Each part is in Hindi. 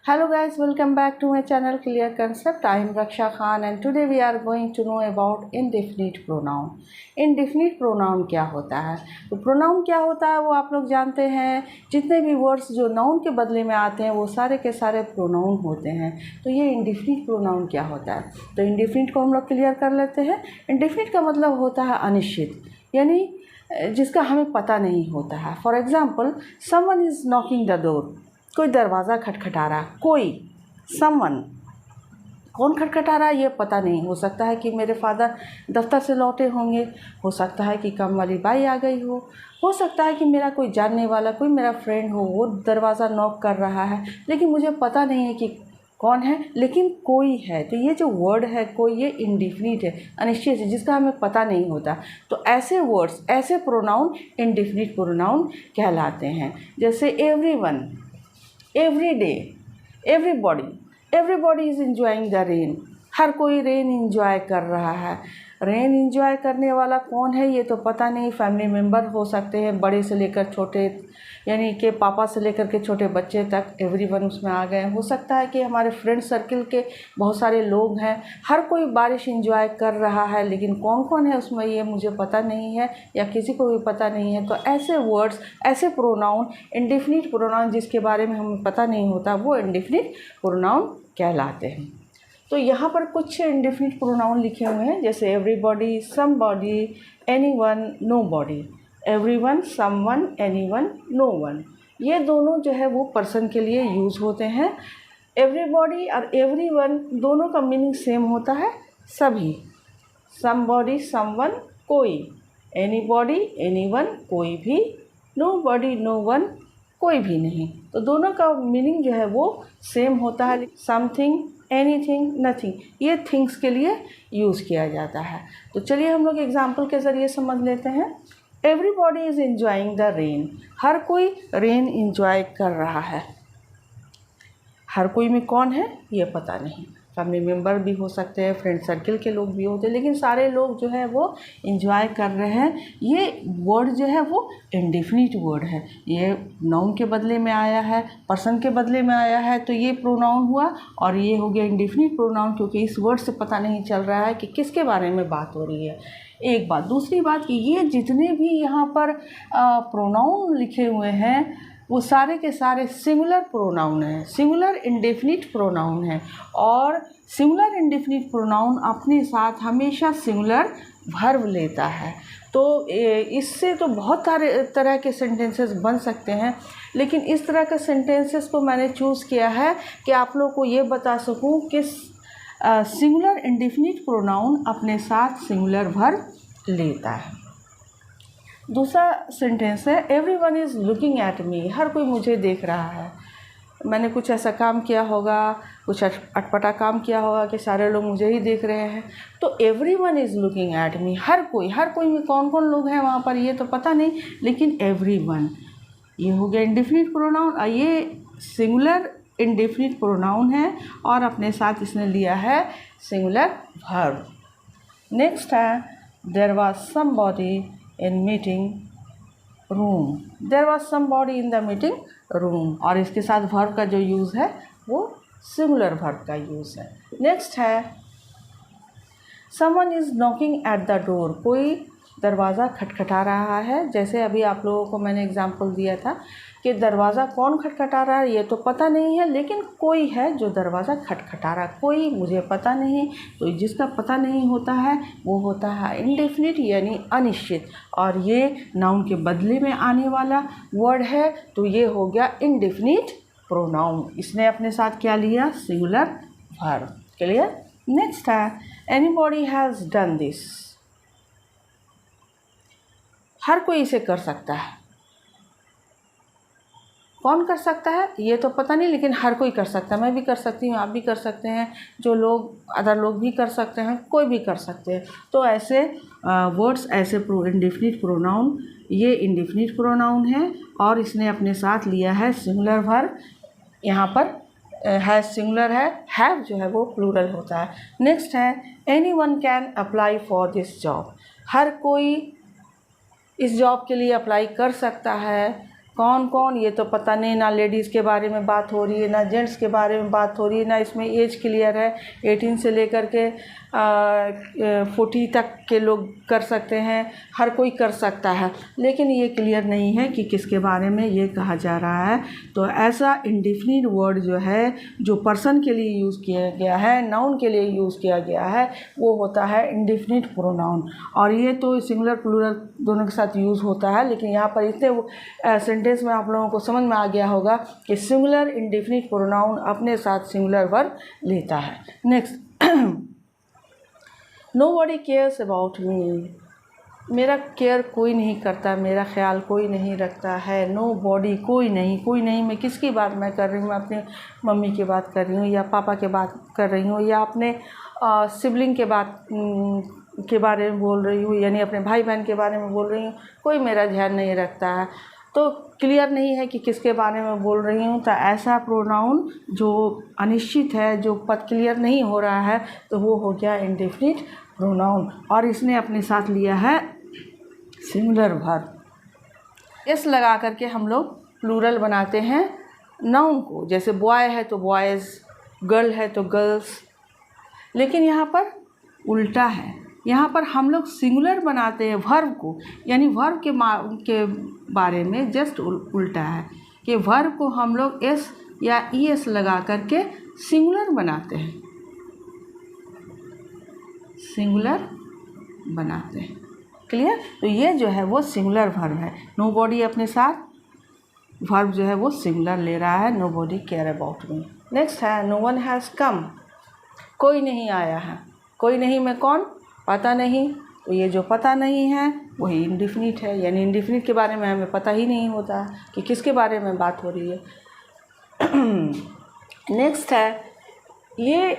Hello guys, welcome back to my channel Clear Concept. I am Raksha Khan and today we are going to know about indefinite pronoun. Indefinite pronoun क्या होता है? तो pronoun क्या होता है वो आप लोग जानते हैं। जितने भी words जो noun के बदले में आते हैं वो सारे के सारे pronoun होते हैं। तो ये indefinite pronoun क्या होता है? तो indefinite को हम लोग क्लियर कर लेते हैं। indefinite का मतलब होता है अनिश्चित, यानी जिसका हमें पता नहीं होता है। For example, someone is knocking the door, कोई दरवाज़ा खटखटा रहा, कोई समवन, कौन खटखटा रहा है ये पता नहीं। हो सकता है कि मेरे फादर दफ्तर से लौटे होंगे, हो सकता है कि काम वाली बाई आ गई हो सकता है कि मेरा कोई जानने वाला, कोई मेरा फ्रेंड हो, वो दरवाज़ा नॉक कर रहा है, लेकिन मुझे पता नहीं है कि कौन है, लेकिन कोई है। तो ये जो वर्ड है कोई, ये इंडिफिनिट है, अनिश्चित है, जिसका हमें पता नहीं होता। तो ऐसे वर्ड्स, ऐसे प्रोनाउन इंडिफिनिट प्रोनाउन कहलाते हैं। जैसे everyone, every day, everybody is enjoying the rain, हर कोई रेन इंजॉय कर रहा है। रेन इंजॉय करने वाला कौन है ये तो पता नहीं। फैमिली मेम्बर हो सकते हैं, बड़े से लेकर छोटे, यानी कि पापा से लेकर के छोटे बच्चे तक एवरीवन उसमें आ गए। हो सकता है कि हमारे फ्रेंड सर्किल के बहुत सारे लोग हैं, हर कोई बारिश इंजॉय कर रहा है, लेकिन कौन कौन है उसमें ये मुझे पता नहीं है या किसी को भी पता नहीं है। तो ऐसे वर्ड्स, ऐसे प्रोनाउन, इंडिफिनिट प्रोनाउन जिसके बारे में हमें पता नहीं होता, वो इंडिफिनिट प्रोनाउन कहलाते हैं। तो यहाँ पर कुछ इंडिफिनिट प्रोनाउन लिखे हुए हैं, जैसे everybody, somebody, anyone, nobody. Everyone, someone, anyone, known, ये दोनों जो है वो पर्सन के लिए यूज़ होते हैं। एवरीबॉडी और एवरीवन दोनों का मीनिंग सेम होता है, सभी। समबॉडी, समवन, कोई। एनीबॉडी, एनीवन, कोई भी। नोबॉडी, नोवन, कोई भी नहीं। तो दोनों का मीनिंग जो है वो सेम होता है। समथिंग, एनीथिंग, नथिंग, ये थिंग्स के लिए यूज़ किया जाता है। तो चलिए हम लोग एग्जाम्पल के ज़रिए समझ लेते हैं। Everybody is enjoying the rain, हर कोई रेन इंजॉय कर रहा है। हर कोई में कौन है ये पता नहीं, फैमिली मेम्बर भी हो सकते हैं, फ्रेंड सर्किल के लोग भी होते हैं, लेकिन सारे लोग जो है वो इंजॉय कर रहे हैं। ये वर्ड जो है वो इंडिफिनिट वर्ड है, ये नाउन के बदले में आया है, पर्सन के बदले में आया है, तो ये प्रोनाउन हुआ और ये हो गया इंडिफिनिट प्रोनाउन, क्योंकि इस वर्ड से पता नहीं चल रहा है कि किसके बारे में बात हो रही है। एक बात। दूसरी बात कि ये जितने भी यहाँ पर प्रोनाउन लिखे हुए हैं वो सारे के सारे सिंगुलर प्रोनाउन हैं, सिंगुलर इंडेफिनिट प्रोनाउन है। और सिंगुलर इंडेफिनिट प्रोनाउन अपने साथ हमेशा सिंगुलर वर्ब लेता है। तो इससे तो बहुत सारे तरह के सेंटेंसेस बन सकते हैं, लेकिन इस तरह के सेंटेंसेस को मैंने चूज़ किया है कि आप लोग को ये बता सकूं कि सिंगुलर इंडेफिनिट प्रोनाउन अपने साथ सिंगुलर वर्ब लेता है। दूसरा सेंटेंस है everyone is looking at me, हर कोई मुझे देख रहा है। मैंने कुछ ऐसा काम किया होगा, कुछ अटपटा काम किया होगा कि सारे लोग मुझे ही देख रहे हैं। तो everyone is looking at me, हर कोई में कौन कौन लोग हैं वहाँ पर ये तो पता नहीं, लेकिन एवरीवन ये हो गया इंडेफिनिट प्रोनाउन और ये सिंगुलर इंडेफिनिट प्रोनाउन है और अपने साथ इसने लिया है सिंगुलर वर्ब। नेक्स्ट है there was somebody in meeting room, there was somebody in the meeting room, और इसके साथ वर्ब का जो यूज़ है वो सिंगुलर वर्ब का यूज़ है। नेक्स्ट है someone is knocking at the door, कोई दरवाज़ा खटखटा रहा है। जैसे अभी आप लोगों को मैंने एग्जांपल दिया था कि दरवाज़ा कौन खटखटा रहा है ये तो पता नहीं है, लेकिन कोई है जो दरवाज़ा खटखटा रहा है। कोई मुझे पता नहीं, तो जिसका पता नहीं होता है वो होता है इंडेफिनिट यानी अनिश्चित, और ये नाउन के बदले में आने वाला वर्ड है, तो ये हो गया इंडेफिनिट प्रोनाउन। इसने अपने साथ क्या लिया, सिंगुलर वर्ब। क्लियर। नेक्स्ट है एनीबॉडी हैज़ डन दिस, हर कोई इसे कर सकता है। कौन कर सकता है ये तो पता नहीं, लेकिन हर कोई कर सकता है। मैं भी कर सकती हूँ, आप भी कर सकते हैं, जो लोग अदर लोग भी कर सकते हैं, कोई भी कर सकते हैं। तो ऐसे वर्ड्स, ऐसे इंडेफिनिट प्रोनाउन, ये इंडेफिनिट प्रोनाउन है और इसने अपने साथ लिया है सिंगुलर वर्ब। यहाँ पर है सिंगुलर है, हैव जो है वो प्लूरल होता है। नेक्स्ट है anyone can apply for this job, हर कोई इस जॉब के लिए अप्लाई कर सकता है। कौन कौन ये तो पता नहीं, ना लेडीज़ के बारे में बात हो रही है, ना जेंट्स के बारे में बात हो रही है, ना इसमें एज क्लियर है। 18 से लेकर के 40 तक के लोग कर सकते हैं, हर कोई कर सकता है, लेकिन ये क्लियर नहीं है कि किसके बारे में ये कहा जा रहा है। तो ऐसा इंडेफिनिट वर्ड जो है, जो पर्सन के लिए यूज़ किया गया है, नाउन के लिए यूज़ किया गया है, वो होता है इंडेफिनिट प्रोनाउन। और ये तो सिंगुलर प्लूरल दोनों के साथ यूज़ होता है, लेकिन यहाँ पर इतने सेंटेंस में आप लोगों को समझ में आ गया होगा कि सिंगुलर इंडेफिनिट प्रोनाउन अपने साथ सिंगुलर वर्ब लेता है। Next, nobody cares about me. मेरा केयर कोई नहीं करता, मेरा ख्याल कोई नहीं रखता है। नो बॉडी, कोई नहीं। कोई नहीं, मैं किसकी बात मैं कर रही हूँ? अपने मम्मी की बात कर रही हूँ, या पापा की बात कर रही हूँ, या अपने सिबलिंग के बात के बारे में बोल रही हूँ, यानी अपने भाई बहन के बारे में बोल रही हूँ। कोई मेरा ध्यान नहीं रखता है, तो क्लियर नहीं है कि किसके बारे में बोल रही हूँ। तो ऐसा प्रोनाउन जो अनिश्चित है, जो पद क्लियर नहीं हो रहा है, तो वो हो गया इंडेफिनिट प्रोनाउन। और इसने अपने साथ लिया है सिंगुलर वर्ब। एस लगा करके हम लोग प्लूरल बनाते हैं नाउन को, जैसे बॉय है तो बॉयज़, गर्ल है तो गर्ल्स। लेकिन यहाँ पर उल्टा है, यहाँ पर हम लोग सिंगुलर बनाते हैं वर्ब को, यानी वर्ब के बारे में जस्ट उल्टा है कि वर्ब को हम लोग एस या ई एस लगा करके सिंगुलर बनाते हैं, सिंगुलर बनाते हैं। क्लियर? तो ये जो है वो सिंगुलर वर्ब है। नोबॉडी अपने साथ वर्ब जो है वो सिंगुलर ले रहा है, nobody care about me. Next है नो वन हैज़ कम। कोई नहीं आया है। कोई नहीं में कौन? पता नहीं। तो ये जो पता नहीं है वही इंडेफिनिट है, यानी इंडेफिनिट के बारे में हमें पता ही नहीं होता कि किसके बारे में बात हो रही है। नेक्स्ट है ये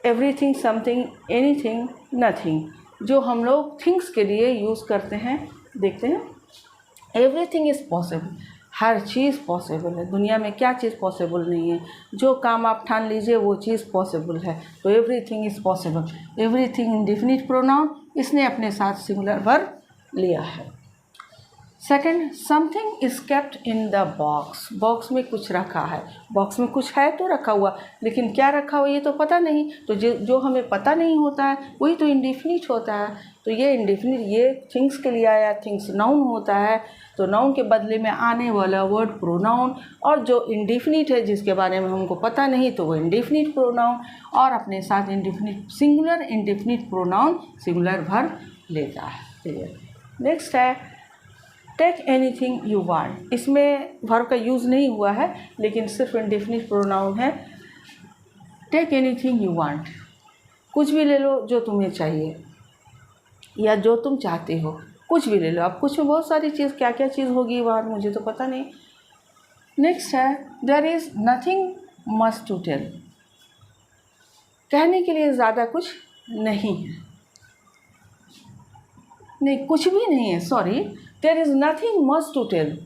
एवरीथिंग, समथिंग, एनीथिंग, नथिंग, जो हम लोग थिंग्स के लिए यूज़ करते हैं। देखते हैं, everything is possible. Her cheese possible है। दुनिया में क्या चीज़ पॉसिबल नहीं है? जो काम आप ठान लीजिए वो चीज़ पॉसिबल है। तो everything is possible. Everything indefinite pronoun, इसने अपने साथ सिंगुलर वर्ब लिया है। Second, something is kept in the box. Box में कुछ रखा है। बॉक्स में कुछ है तो रखा हुआ, लेकिन क्या रखा हुआ ये तो पता नहीं। तो जो हमें पता नहीं होता है वही तो इंडेफिनिट होता है। तो ये इंडेफिनिट, ये थिंग्स के लिए आया, थिंग्स नाउन होता है, तो नाउन के बदले में आने वाला वर्ड प्रोनाउन। और जो इंडेफिनिट है जिसके बारे में हमको पता नहीं, तो वो इंडेफिनिट प्रोनाउन, और अपने साथ indefinite singular indefinite pronoun singular verb लेता है। नेक्स्ट है टेक एनीथिंग यू वांट। इसमें वर्ब का यूज़ नहीं हुआ है, लेकिन सिर्फ इंडेफिनिट प्रोनाउन है। टेक एनीथिंग यू वांट, कुछ भी ले लो जो तुम्हें चाहिए या जो तुम चाहते हो, कुछ भी ले लो। अब कुछ में बहुत सारी चीज़, क्या क्या चीज़ होगी वहाँ मुझे तो पता नहीं। नेक्स्ट है there is nothing much to tell. कहने के लिए ज़्यादा कुछ नहीं है, नहीं कुछ भी नहीं है, sorry, there is nothing much to tell.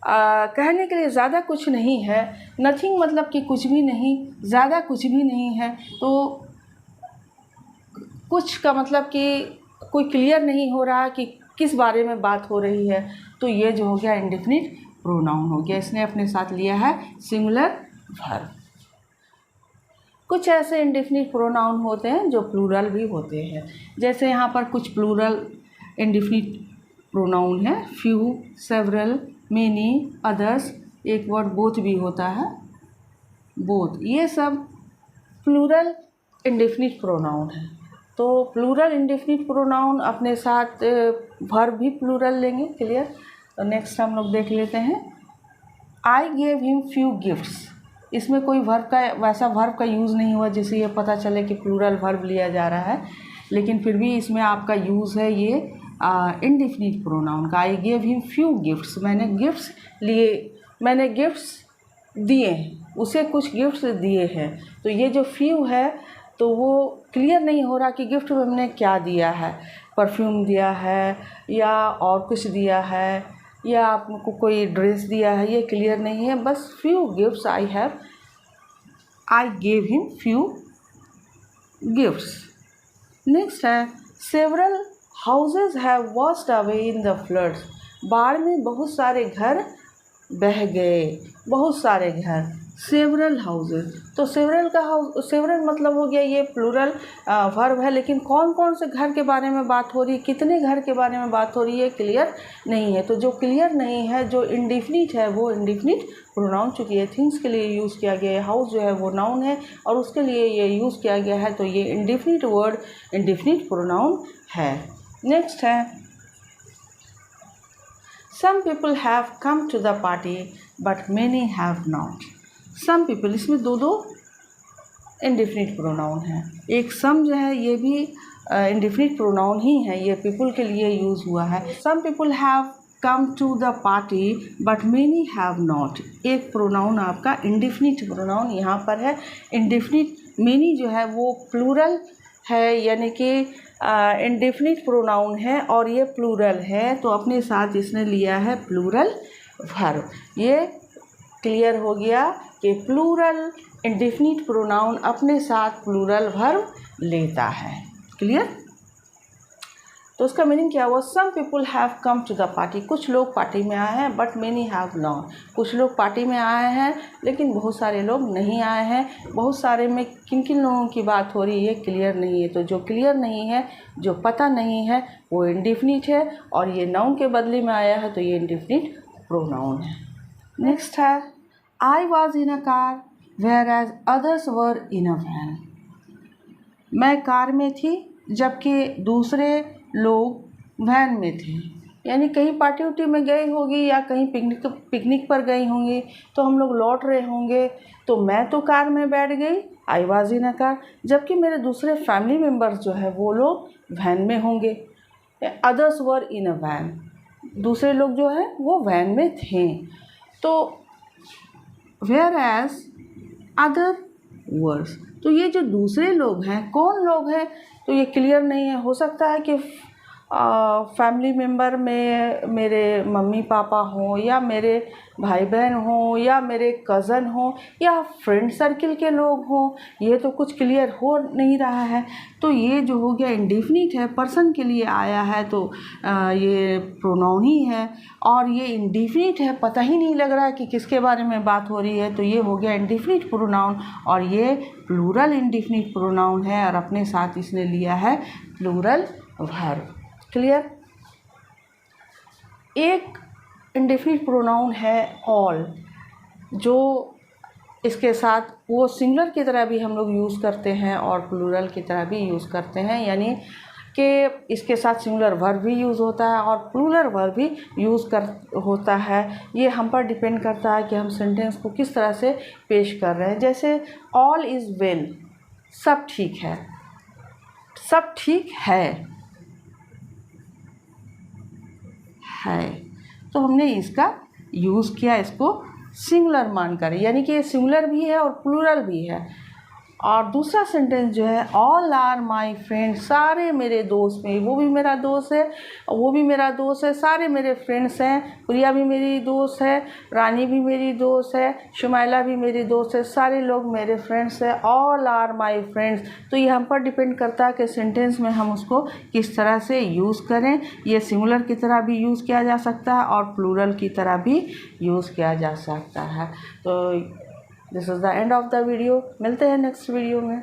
कहने के लिए ज़्यादा कुछ नहीं है। नथिंग मतलब कि कुछ भी नहीं, ज़्यादा कुछ भी नहीं है। तो कुछ का मतलब कि कोई क्लियर नहीं हो रहा कि किस बारे में बात हो रही है। तो ये जो हो गया इंडेफिनिट प्रोनाउन हो गया, इसने अपने साथ लिया है सिंगुलर वर्ब। कुछ ऐसे इंडेफिनिट प्रोनाउन होते हैं जो प्लूरल भी होते हैं, जैसे यहाँ पर कुछ प्लूरल इंडेफिनिट प्रोनाउन है, फ्यू, सेवरल, मेनी, अदर्स। एक वर्ड बोथ भी होता है, बोथ, ये सब प्लूरल इंडेफिनिट प्रोनाउन है। तो प्लूरल इंडेफिनिट प्रोनाउन अपने साथ वर्ब भी प्लूरल लेंगे। क्लियर? तो नेक्स्ट हम लोग देख लेते हैं, आई गेव हिम फ्यू गिफ्ट्स। इसमें कोई वर्ब का, वैसा वर्ब का यूज़ नहीं हुआ जिससे ये पता चले कि प्लूरल वर्ब लिया जा रहा है, लेकिन फिर भी इसमें आपका यूज़ है ये इंडेफिनिट प्रोनाउन का। आई गेव हिम फ्यू गिफ्ट्स, मैंने गिफ्ट्स लिए, मैंने गिफ्ट्स दिए हैं, उसे कुछ गिफ्ट्स दिए हैं। तो ये जो फ्यू है तो वो क्लियर नहीं हो रहा कि गिफ्ट में हमने क्या दिया है, परफ्यूम दिया है या और कुछ दिया है या आपको कोई ड्रेस दिया है, ये क्लियर नहीं है। बस few gifts I have, I gave him few gifts. Next है several houses have washed away in the floods. बाढ़ में बहुत सारे घर बह गए, बहुत सारे घर, सेवरल हाउसेस। तो सेवरल मतलब हो गया ये प्लूरल वर्ब है, लेकिन कौन कौन से घर के बारे में बात हो रही है, कितने घर के बारे में बात हो रही है, क्लियर नहीं है। तो जो क्लियर नहीं है, जो इंडिफिनिट है, वो इंडिफिनिट प्रोनाउन, चूँकि ये थिंग्स के लिए यूज़ किया गया है, हाउस जो है वो नाउन है और उसके लिए ये यूज़ किया गया है, तो ये इंडिफिनिट वर्ड इंडिफिनिट प्रोनाउन है। नेक्स्ट है some people have come to the party but many have not. Some people, इसमें दो इंडिफिनिट प्रोनाउन है। एक सम जो है ये भी इंडिफिनिट प्रोनाउन ही है, ये पीपल के लिए यूज़ हुआ है। Some people have come to the party but many have not. एक प्रोनाउन आपका इंडिफिनिट प्रोनाउन यहाँ पर है। इंडिफिनिट मैनी जो है वो प्लूरल है, यानी कि इंडिफिनिट प्रोनाउन है और ये प्लूरल है, तो अपने साथ इसने लिया है प्लूरल वर्ब। ये क्लियर हो गया कि प्लूरल इंडिफिनिट प्रोनाउन अपने साथ प्लूरल वर्ब लेता है। क्लियर? तो उसका मीनिंग क्या हुआ? Some people have come to the party. कुछ लोग पार्टी में आए हैं, बट मैनी हैव नॉट। कुछ लोग पार्टी में आए हैं लेकिन बहुत सारे लोग नहीं आए हैं। बहुत सारे में किन किन लोगों की बात हो रही है, क्लियर नहीं है। तो जो क्लियर नहीं है, जो पता नहीं है, वो इंडिफिनिट है और ये नाउन के बदले में आया है, तो ये इंडिफिनिट प्रोनाउन है। नेक्स्ट है I was in a car whereas others were in a van. मैं कार में थी जबकि दूसरे लोग वैन में थे। यानी कहीं पार्टी उटी में गई होगी या कहीं पिकनिक पर गई होंगी, तो हम लोग लौट रहे होंगे, तो मैं तो कार में बैठ गई, I was in a car, जबकि मेरे दूसरे फैमिली मेम्बर्स जो है वो लोग वैन में होंगे। Others were in a van, दूसरे लोग जो है वो वैन में थे। तो वेयर एज अदर वर्स, तो ये जो दूसरे लोग हैं, कौन लोग हैं, तो ये क्लियर नहीं है। हो सकता है कि फैमिली मेम्बर में मेरे मम्मी पापा हों, या मेरे भाई बहन हों, या मेरे कज़न हों, या फ्रेंड सर्किल के लोग हों। ये तो कुछ क्लियर हो नहीं रहा है। तो ये जो हो गया इंडिफिनिट है, पर्सन के लिए आया है, तो ये प्रोनाउन ही है। और ये इंडिफिनिट है, पता ही नहीं लग रहा है कि किसके बारे में बात हो रही है, तो ये हो गया इंडिफिनिट प्रोनाउन और ये प्लूरल इंडिफिनिट प्रोनाउन है और अपने साथ इसने लिया है प्लूरल वर्ब। क्लियर? एक इंडेफिनिट प्रोनाउन है ऑल, जो इसके साथ वो सिंगुलर की तरह भी हम लोग यूज़ करते हैं और प्लूरल की तरह भी यूज़ करते हैं। यानी कि इसके साथ सिंगुलर वर्ब भी यूज़ होता है और प्लूरल वर्ब भी होता है। ये हम पर डिपेंड करता है कि हम सेंटेंस को किस तरह से पेश कर रहे हैं। जैसे ऑल इज़ वेल, सब ठीक है, सब ठीक है, तो हमने इसका यूज़ किया, इसको सिंगुलर मानकर, यानी कि ये सिंगुलर भी है और प्लूरल भी है। और दूसरा सेंटेंस जो है ऑल आर माई फ्रेंड, सारे मेरे दोस्त में, वो भी मेरा दोस्त है, वो भी मेरा दोस्त है, सारे मेरे फ्रेंड्स हैं। प्रिया भी मेरी दोस्त है, रानी भी मेरी दोस्त है, शुमाइला भी मेरी दोस्त है, सारे लोग मेरे फ्रेंड्स हैं। ऑल आर माई फ्रेंड्स, तो ये हम पर डिपेंड करता है कि सेंटेंस में हम उसको किस तरह से यूज़ करें। ये सिंगुलर की तरह भी यूज़ किया जा सकता है और प्लूरल की तरह भी यूज़ किया जा सकता है। तो this is the end of the video. मिलते हैं नेक्स्ट वीडियो में।